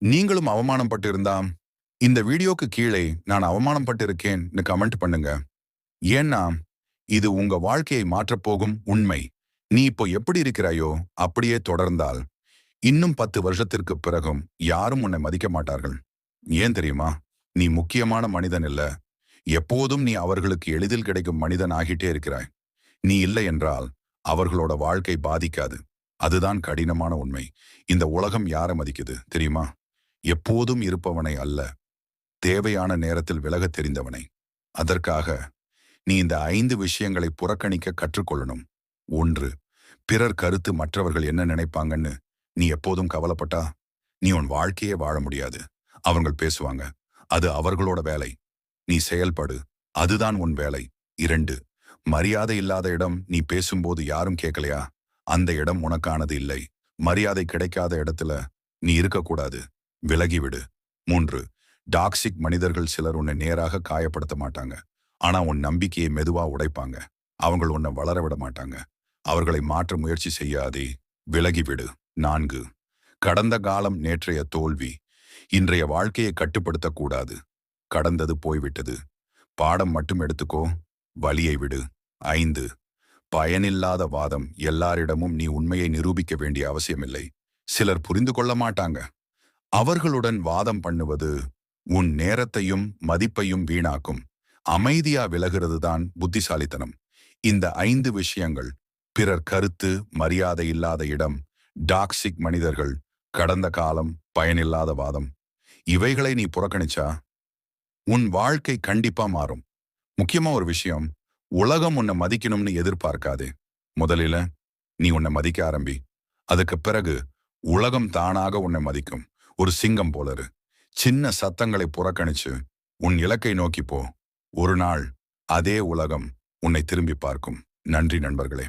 நீங்களும் அவமானம் பட்டு இருந்தா இந்த வீடியோக்கு கீழே நான் அவமானம் பட்டிருக்கேன்னு கமெண்ட் பண்ணுங்க. ஏன்னா இது உங்க வாழ்க்கையை மாற்றப்போகும் உண்மை. நீ இப்போ எப்படி இருக்கிறாயோ அப்படியே தொடர்ந்தால் இன்னும் 10 வருஷத்திற்கு பிறகும் யாரும் உன்னை மதிக்க மாட்டார்கள். ஏன் தெரியுமா? நீ முக்கியமான மனிதன் இல்ல. எப்போதும் நீ அவர்களுக்கு எளிதில் கிடைக்கும் மனிதன் ஆகிட்டே இருக்கிறாய். நீ இல்லை என்றால் அவர்களோட வாழ்க்கை பாதிக்காது. அதுதான் கடினமான உண்மை. இந்த உலகம் யாரை மதிக்குது தெரியுமா? எப்போதும் இருப்பவனை அல்ல, தேவையான நேரத்தில் விலகத் தெரிந்தவனை. அதற்காக நீ இந்த 5 விஷயங்களை புறக்கணிக்க கற்றுக்கொள்ளணும். 1. பிறர் கருத்து, மற்றவர்கள் என்ன நினைப்பாங்கன்னு நீ எப்போதும் கவலைப்பட்டா நீ உன் வாழ்க்கையே வாழ முடியாது. அவர்கள் பேசுவாங்க, அது அவர்களோட வேலை. நீ செயல்படு, அதுதான் உன் வேலை. 2. மரியாதை இல்லாத இடம். நீ பேசும்போது யாரும் கேட்கலையா? அந்த இடம் உனக்கானது இல்லை. மரியாதை கிடைக்காத இடத்துல நீ இருக்கக்கூடாது. விலகிவிடு. 3. டாக்ஸிக் மனிதர்கள். சிலர் உன்னை நேராக காயப்படுத்த மாட்டாங்க, ஆனா உன் நம்பிக்கையை மெதுவா உடைப்பாங்க. அவங்கள் உன்னை வளர விட மாட்டாங்க. அவர்களை மாற்ற முயற்சி செய்யாதே, விலகிவிடு. 4. கடந்த காலம், நேற்றைய தோல்வி இன்றைய வாழ்க்கையை கட்டுப்படுத்தக்கூடாது. கடந்தது போய்விட்டது. பாடம் மட்டும் எடுத்துக்கோ, வலியை விடு. 5. பயனில்லாத வாதம். எல்லாரிடமும் நீ உண்மையை நிரூபிக்க வேண்டிய அவசியமில்லை. சிலர் புரிந்து கொள்ள மாட்டாங்க. அவர்களுடன் வாதம் பண்ணுவது உன் நேரத்தையும் மதிப்பையும் வீணாக்கும். அமைதியா விலகிறது தான் புத்திசாலித்தனம். இந்த 5 விஷயங்கள், பிறர் கருத்து, மரியாதை இல்லாத இடம், டாக்ஸிக் மனிதர்கள், கடந்த காலம், பயனில்லாத வாதம், இவைகளை நீ புறக்கணிச்சா உன் வாழ்க்கை கண்டிப்பா மாறும். முக்கியமா ஒரு விஷயம், உலகம் உன்னை மதிக்கணும்னு எதிர்பார்க்காதே. முதலில நீ உன்னை மதிக்க ஆரம்பி. அதுக்கு பிறகு உலகம் தானாக உன்னை மதிக்கும். ஒரு சிங்கம் போல இரு. சின்ன சத்தங்களை புறக்கணிச்சு உன் இலக்கை நோக்கி போ. ஒரு நாள் அதே உலகம் உன்னை திரும்பி பார்க்கும். நன்றி நண்பர்களே.